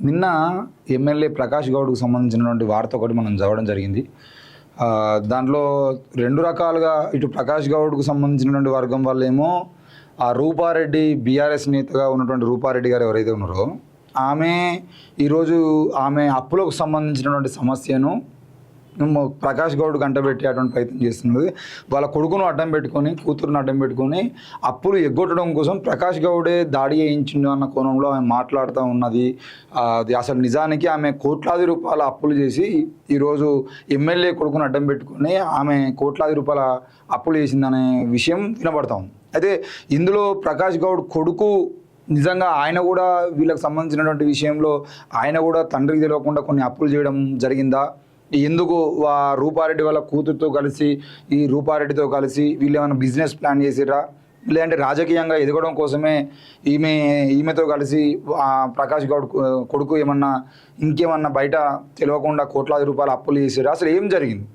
నిన్న ఎమ్మెల్యే ప్రకాష్ గౌడ్కు సంబంధించినటువంటి వార్త ఒకటి మనం చదవడం జరిగింది. దాంట్లో రెండు రకాలుగా ఇటు ప్రకాష్ గౌడ్కు సంబంధించినటువంటి వర్గం వాళ్ళేమో ఆ రూపారెడ్డి బీఆర్ఎస్ నేతగా ఉన్నటువంటి రూపారెడ్డి గారు ఎవరైతే ఉన్నారో ఆమె ఈరోజు ఆమె అప్పులకు సంబంధించినటువంటి సమస్యను ప్రకాష్ గౌడ్కి అంటబెట్టేటువంటి ప్రయత్నం చేస్తున్నది. వాళ్ళ కొడుకును అడ్డం పెట్టుకొని కూతురును అడ్డం పెట్టుకొని అప్పులు ఎగ్గొట్టడం కోసం ప్రకాష్ గౌడే దాడి చేయించిండు అన్న కోణంలో ఆమె మాట్లాడుతూ ఉన్నది. అది అసలు నిజానికి ఆమె కోట్లాది రూపాయల అప్పులు చేసి ఈరోజు ఎమ్మెల్యే కొడుకును అడ్డం పెట్టుకొని ఆమె కోట్లాది రూపాయల అప్పులు చేసిందనే విషయం వినబడతా ఉంది. అయితే ఇందులో ప్రకాష్ గౌడ్ కొడుకు నిజంగా ఆయన కూడా వీళ్ళకి సంబంధించినటువంటి విషయంలో ఆయన కూడా తండ్రికి తెలియకుండా కొన్ని అప్పులు చేయడం జరిగిందా, ఎందుకు రూపారెడ్డి వాళ్ళ కూతురుతో కలిసి ఈ రూపారెడ్డితో కలిసి వీళ్ళు ఏమైనా బిజినెస్ ప్లాన్ చేసిరా, లేదంటే రాజకీయంగా ఎదగడం కోసమే ఈమెతో కలిసి ప్రకాష్ గౌడ్ కొడుకు ఏమన్నా ఇంకేమన్నా బయట తెలియకుండా కోట్లాది రూపాయల అప్పులు చేసిరా, అసలు ఏం జరిగింది?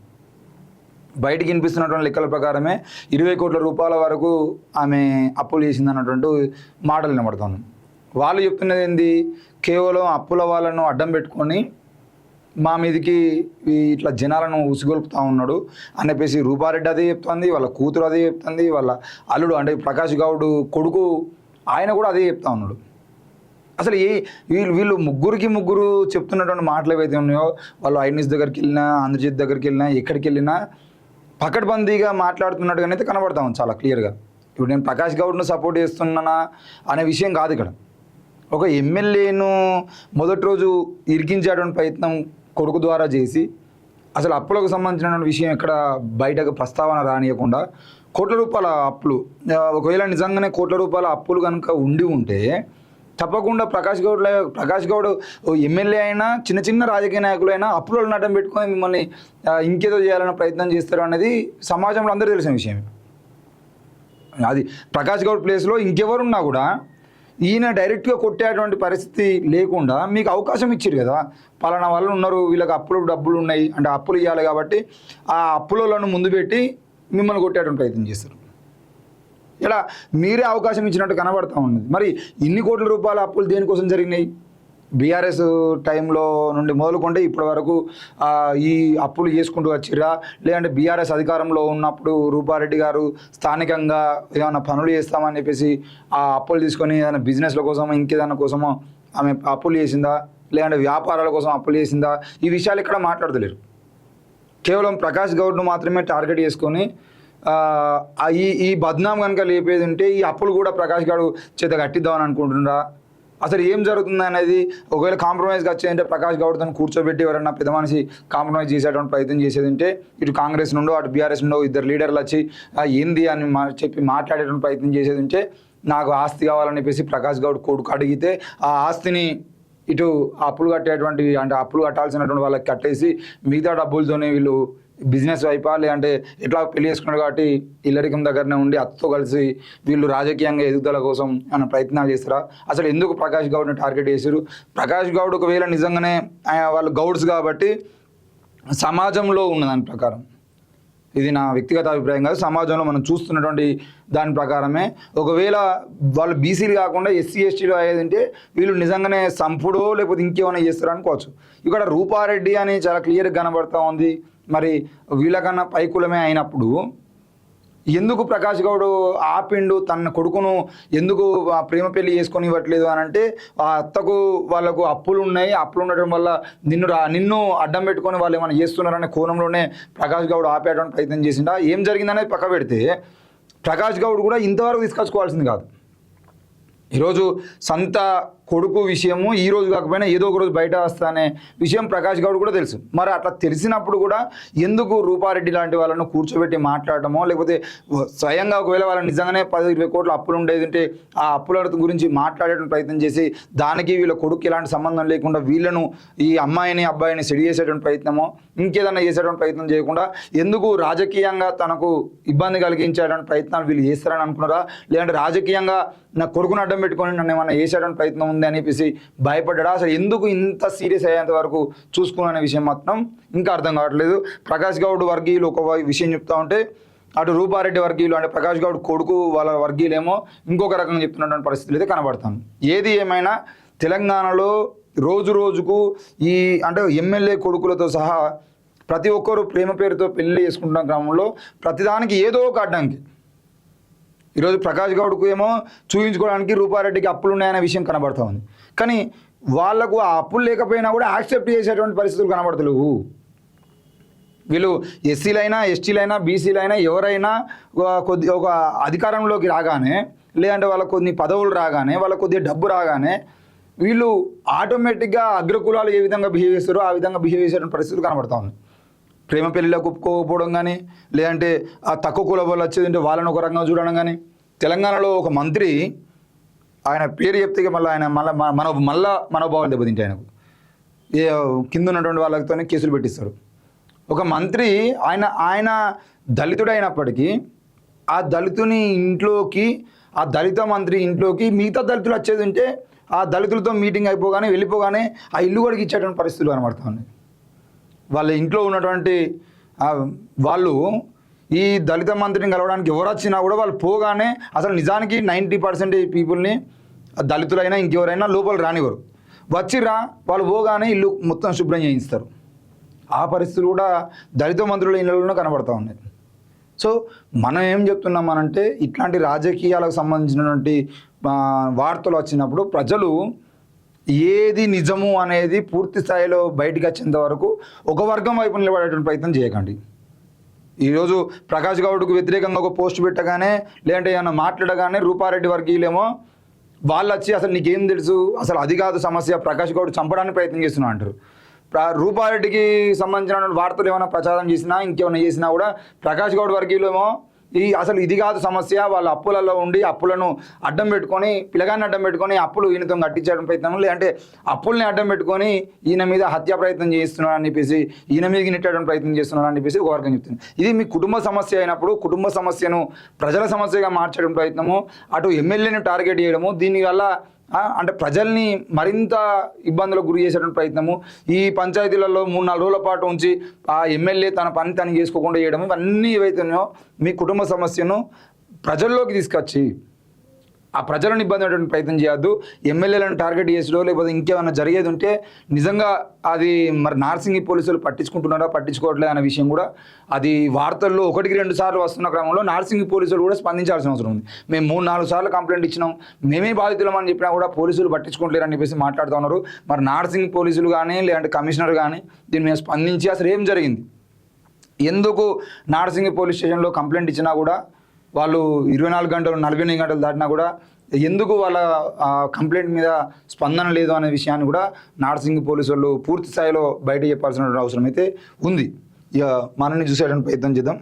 బయటికి వినిపిస్తున్నటువంటి లెక్కల ప్రకారమే 20 కోట్ల రూపాయల వరకు ఆమె అప్పులు చేసింది అన్నటువంటి మాటలు వినబడుతుంది. వాళ్ళు చెప్తున్నది ఏంది, కేవలం అప్పుల వాళ్ళను అడ్డం పెట్టుకొని మా మీదకి ఇట్లా జనాలను ఉసిగొల్పుతూ ఉన్నాడు అని చెప్పేసి రూపారెడ్డి అదే చెప్తుంది, వాళ్ళ కూతురు అదే చెప్తుంది, వాళ్ళ అల్లుడు అంటే ప్రకాష్ గౌడ్ కొడుకు ఆయన కూడా అదే చెప్తా ఉన్నాడు. అసలు వీళ్ళు ముగ్గురు చెప్తున్నటువంటి మాటలు ఏవైతే ఉన్నాయో వాళ్ళు ఐన్యూస్ దగ్గరికి వెళ్ళినా ఆంధ్రజ్యోతి దగ్గరికి వెళ్ళినా ఎక్కడికి వెళ్ళినా పకడ్బందీగా మాట్లాడుతున్నట్టుగానే అయితే కనబడతా ఉంది చాలా క్లియర్గా. ఇప్పుడు నేను ప్రకాష్ గౌడ్ను సపోర్ట్ చేస్తున్నానా అనే విషయం కాదు ఇక్కడ. ఒక ఎమ్మెల్యేను మొదటి రోజు ఇరికించేటువంటి ప్రయత్నం కొడుకు ద్వారా చేసి అసలు అప్పులకు సంబంధించిన విషయం ఎక్కడ బయటకు ప్రస్తావన రానియకుండా కోట్ల రూపాయల అప్పులు, ఒకవేళ నిజంగానే కోట్ల రూపాయల అప్పులు కనుక ఉంటే తప్పకుండా ప్రకాష్ గౌడ్ ఎమ్మెల్యే అయినా చిన్న రాజకీయ నాయకులైనా అప్పులను అడ్డం పెట్టుకొని మిమ్మల్ని ఇంకేదో చేయాలన్న ప్రయత్నం చేస్తారు అనేది సమాజంలో అందరూ తెలిసిన విషయమే. అది ప్రకాష్ గౌడ్ ప్లేస్లో ఇంకెవరున్నా కూడా ఈయన డైరెక్ట్గా కొట్టేటువంటి పరిస్థితి లేకుండా మీకు అవకాశం ఇచ్చారు కదా, పలానా వాళ్ళు ఉన్నారు వీళ్ళకి డబ్బులు ఉన్నాయి అంటే అప్పులు ఇవ్వాలి కాబట్టి ఆ అప్పులను ముందు పెట్టి మిమ్మల్ని కొట్టేటువంటి ప్రయత్నం చేస్తారు. ఇలా మీరే అవకాశం ఇచ్చినట్టు కనబడతా ఉన్నది. మరి ఇన్ని కోట్ల రూపాయల అప్పులు దేనికోసం జరిగినాయి? బీఆర్ఎస్ టైంలో నుండి మొదలుకుంటే ఇప్పటి వరకు ఈ అప్పులు చేసుకుంటూ వచ్చిరా, లేదంటే బీఆర్ఎస్ అధికారంలో ఉన్నప్పుడు రూపారెడ్డి గారు స్థానికంగా ఏమైనా పనులు చేస్తామని చెప్పేసి ఆ అప్పులు తీసుకొని ఏదైనా బిజినెస్ల కోసమో ఇంకేదైనా కోసమో ఆమె అప్పులు చేసిందా, లేదంటే వ్యాపారాల కోసం అప్పులు చేసిందా, ఈ విషయాలు ఇక్కడ మాట్లాడతలేరు. కేవలం ప్రకాష్ గౌడ్ను మాత్రమే టార్గెట్ చేసుకొని ఈ బద్నాం కనుక లేపేది ఉంటే ఈ అప్పులు కూడా ప్రకాష్ గౌడ్ చేత కట్టిద్దామని అనుకుంటున్నారా? అసలు ఏం జరుగుతుంది అనేది ఒకవేళ కాంప్రమైజ్గా వచ్చేదంటే ప్రకాష్ గౌడ్తో కూర్చోబెట్టి ఎవరన్నా పెద్ద మనిషి కాంప్రమైజ్ చేసేటువంటి ప్రయత్నం చేసేది ఉంటే ఇటు కాంగ్రెస్ నుండో అటు బీఆర్ఎస్ నుండో ఇద్దరు లీడర్లు వచ్చి ఏంది అని చెప్పి మాట్లాడేటువంటి ప్రయత్నం చేసేది ఉంటే నాకు ఆస్తి కావాలని చెప్పేసి ప్రకాష్ గౌడ్ కొడుకు అడిగితే ఆ ఆస్తిని ఇటు అప్పులు కట్టేటువంటి అంటే అప్పులు కట్టాల్సినటువంటి వాళ్ళకి కట్టేసి మిగతా డబ్బులతోనే వీళ్ళు బిజినెస్ వైపా లేదంటే ఎట్లా పెళ్లి చేసుకున్నారు కాబట్టి ఇల్లరికం దగ్గరనే ఉండి అత్తతో కలిసి వీళ్ళు రాజకీయంగా ఎదుగుదల కోసం అన్న ప్రయత్నాలు చేస్తారా? అసలు ఎందుకు ప్రకాష్ గౌడ్ని టార్గెట్ చేశారు? ప్రకాష్ గౌడ్ ఒకవేళ నిజంగానే వాళ్ళు గౌడ్స్ కాబట్టి సమాజంలో ఉన్నదాని ప్రకారం, ఇది నా వ్యక్తిగత అభిప్రాయం కాదు, సమాజంలో మనం చూస్తున్నటువంటి దాని ప్రకారమే ఒకవేళ వాళ్ళు బీసీలు కాకుండా ఎస్సీ ఎస్టీలో అయ్యేదంటే వీళ్ళు నిజంగానే సంపుడో లేకపోతే ఇంకేమైనా చేస్తారో అనుకోవచ్చు. ఇక్కడ రూపారెడ్డి అని చాలా క్లియర్గా కనబడతా ఉంది. మరి వీళ్ళకన్నా పైకులమే అయినప్పుడు ఎందుకు ప్రకాష్ గౌడ్ ఆపిండు తన కొడుకును, ఎందుకు ప్రేమ పెళ్లి చేసుకొని ఇవ్వట్లేదు అని అంటే ఆ అత్తకు వాళ్ళకు అప్పులు ఉండటం వల్ల నిన్ను అడ్డం పెట్టుకొని వాళ్ళు ఏమైనా చేస్తున్నారనే కోణంలోనే ప్రకాష్ గౌడ్ ఆపేయడానికి ప్రయత్నం చేసిండా? ఏం జరిగిందనేది పక్క పెడితే ప్రకాష్ గౌడ్ కూడా ఇంతవరకు తీసుకొచ్చుకోవాల్సింది కాదు. ఈరోజు సొంత కొడుకు విషయము ఈరోజు కాకపోయినా ఏదో ఒక రోజు బయట వస్తానే విషయం ప్రకాష్ గౌడ్ కూడా తెలుసు. మరి అట్లా తెలిసినప్పుడు కూడా ఎందుకు రూపారెడ్డి లాంటి వాళ్ళను కూర్చోబెట్టి మాట్లాడటమో లేకపోతే స్వయంగా ఒకవేళ వాళ్ళని నిజంగానే 10-20 కోట్ల అప్పులు ఉండేది ఉంటే ఆ అప్పుల గురించి మాట్లాడేటువంటి ప్రయత్నం చేసి దానికి వీళ్ళ కొడుకు ఎలాంటి సంబంధం లేకుండా వీళ్ళను ఈ అబ్బాయిని సెడి చేసేటువంటి ప్రయత్నమో ఇంకేదన్నా చేసేటువంటి ప్రయత్నం చేయకుండా ఎందుకు రాజకీయంగా తనకు ఇబ్బంది కలిగించేటువంటి ప్రయత్నాలు వీళ్ళు చేస్తారని అనుకున్నారా, లేదంటే రాజకీయంగా నా కొడుకును అడ్డం పెట్టుకొని నన్ను ఏమన్నా చేసేటువంటి ప్రయత్నం ఉంది అనిపించి భయపడ్డా? అసలు ఎందుకు ఇంత సీరియస్ అయ్యేంత వరకు చూసుకునే విషయం మాత్రం ఇంకా అర్థం కావట్లేదు. ప్రకాష్ గౌడ్ వర్గీయులు ఒక విషయం చెప్తా ఉంటే అటు రూపారెడ్డి వర్గీయులు అంటే ప్రకాష్ గౌడ్ కొడుకు వాళ్ళ వర్గీయులేమో ఇంకొక రకంగా చెప్తున్నటువంటి పరిస్థితులు అయితే కనబడతాను. ఏది ఏమైనా తెలంగాణలో రోజు రోజుకు ఈ అంటే ఎమ్మెల్యే కొడుకులతో సహా ప్రతి ఒక్కరు ప్రేమ పేరుతో పెళ్లి చేసుకుంటున్న క్రమంలో ప్రతిదానికి ఏదో ఒక అడ్డంకి. ఈరోజు ప్రకాష్ గౌడ్కు ఏమో చూపించుకోవడానికి రూపారెడ్డికి అప్పులు ఉన్నాయనే విషయం కనబడుతూ ఉంది. కానీ వాళ్లకు ఆ అప్పులు లేకపోయినా కూడా యాక్సెప్ట్ చేసేటువంటి పరిస్థితులు కనబడతలేవు. వీళ్ళు ఎస్సీలైనా ఎస్టీలైనా బీసీలైనా ఎవరైనా ఒక అధికారంలోకి రాగానే, లేదంటే వాళ్ళకు కొన్ని పదవులు రాగానే, వాళ్ళకు కొద్దిగా డబ్బు రాగానే వీళ్ళు ఆటోమేటిక్గా అగ్రకులాలు ఏ విధంగా బిహేవ్ చేస్తారో ఆ విధంగా బిహేవ్ చేసేటువంటి పరిస్థితులు కనబడతా ఉన్నాయి. ప్రేమ పెళ్లిలకు ఒప్పుకోకపోవడం కానీ, లేదంటే ఆ తక్కువ కుల వాళ్ళు వచ్చేదంటే వాళ్ళని ఒక రకంగా చూడడం కానీ. తెలంగాణలో ఒక మంత్రి, ఆయన పేరు చెప్తే మళ్ళీ ఆయన మనోభావాలు దెబ్బతింటే ఆయనకు కింద ఉన్నటువంటి వాళ్ళతో కేసులు పెట్టిస్తారు. ఒక మంత్రి ఆయన దళితుడు అయినప్పటికీ ఆ దళితుని ఇంట్లోకి, ఆ దళిత మంత్రి ఇంట్లోకి మిగతా దళితులు వచ్చేది ఉంటే ఆ దళితులతో మీటింగ్ అయిపోగానే వెళ్ళిపోగానే ఆ ఇల్లు కూడా ఇచ్చేటువంటి పరిస్థితులు కనబడతా ఉన్నాయి. వాళ్ళ ఇంట్లో ఉన్నటువంటి వాళ్ళు ఈ దళిత మంత్రిని కలవడానికి ఎవరు వచ్చినా కూడా వాళ్ళు పోగానే అసలు నిజానికి 90% పీపుల్ని దళితులైనా ఇంకెవరైనా లోపల రానివ్వరు. వచ్చిరా వాళ్ళు పోగానే ఇల్లు మొత్తం శుభ్రం చేయిస్తారు. ఆ పరిస్థితులు కూడా దళిత మంత్రుల ఇళ్ళలోనే కనబడతా ఉన్నాయి. సో మనం ఏం చెప్తున్నామనంటే ఇట్లాంటి రాజకీయాలకు సంబంధించినటువంటి వార్తలు వచ్చినప్పుడు ప్రజలు ఏది నిజము అనేది పూర్తి స్థాయిలో బయటకు వచ్చేంత వరకు ఒక వర్గం వైపు నిలబడేటువంటి ప్రయత్నం చేయకండి. ఈరోజు ప్రకాష్ గౌడ్కు వ్యతిరేకంగా ఒక పోస్ట్ పెట్టగానే, లేదంటే ఏమైనా మాట్లాడగానే రూపారెడ్డి వర్గీయులేమో వాళ్ళు వచ్చి అసలు నీకేం తెలుసు, అసలు అది కాదు సమస్య, ప్రకాష్ గౌడ్ చంపడానికి ప్రయత్నం చేస్తున్నా అంటారు. రూపారెడ్డికి సంబంధించిన వార్తలు ఏమైనా ప్రచారం చేసినా ఇంకేమైనా చేసినా కూడా ప్రకాష్ గౌడ్ వర్గీయులేమో అసలు ఇది కాదు సమస్య, వాళ్ళ అప్పులలో ఉండి అప్పులను అడ్డం పెట్టుకొని, పిల్లగాన్ని అడ్డం పెట్టుకొని అప్పులు ఈయనతో కట్టించడం ప్రయత్నం, లేదంటే అప్పుల్ని అడ్డం పెట్టుకొని ఈయన మీద హత్యా ప్రయత్నం చేస్తున్నాడు అని చెప్పేసి, ఈయన మీదకి నెట్టడం ప్రయత్నం చేస్తున్నాడు అని చెప్పేసి ఒక వర్గం చెప్తుంది. ఇది మీ కుటుంబ సమస్య అయినప్పుడు కుటుంబ సమస్యను ప్రజల సమస్యగా మార్చడం ప్రయత్నము, అటు ఎమ్మెల్యేని టార్గెట్ చేయడము, దీనివల్ల అంటే ప్రజల్ని మరింత ఇబ్బందులకు గురి చేసేటువంటి ప్రయత్నము, ఈ పంచాయతీలలో 3-4 రోజుల పాటు ఉంచి ఆ ఎమ్మెల్యే తన పని తను చేసుకోకుండా చేయడం, ఇవన్నీ ఏవైతున్నాయో మీ కుటుంబ సమస్యను ప్రజల్లోకి తీసుకొచ్చి ఆ ప్రజలను ఇబ్బంది పడేటువంటి ప్రయత్నం చేయొద్దు. ఎమ్మెల్యేలను టార్గెట్ చేసడో లేకపోతే ఇంకేమైనా జరిగేది ఉంటే నిజంగా అది మరి నార్సింగి పోలీసులు పట్టించుకుంటున్నారా పట్టించుకోవట్లేదు అనే విషయం కూడా అది వార్తల్లో 1-2 సార్లు వస్తున్న క్రమంలో నార్సింగి పోలీసులు కూడా స్పందించాల్సిన అవసరం ఉంది. మేము 3-4 సార్లు కంప్లైంట్ ఇచ్చినాం, మేమే బాధితులమని చెప్పినా కూడా పోలీసులు పట్టించుకోవట్లేరు అని చెప్పేసి మాట్లాడుతూ ఉన్నారు. మరి నార్సింగి పోలీసులు కానీ లేదంటే కమిషనర్ కానీ దీని మీద స్పందించి అసలు ఏం జరిగింది, ఎందుకు నార్సింగి పోలీస్ స్టేషన్లో కంప్లైంట్ ఇచ్చినా కూడా వాళ్ళు 24 గంటలు 48 గంటలు దాటినా కూడా ఎందుకు వాళ్ళ కంప్లైంట్ మీద స్పందన లేదు అనే విషయాన్ని కూడా నార్సింగి పోలీసు వాళ్ళు పూర్తి స్థాయిలో బయట చెప్పాల్సిన అవసరం అయితే ఉంది. ఇక మనల్ని చూసేటువంటి ప్రయత్నం చేద్దాం.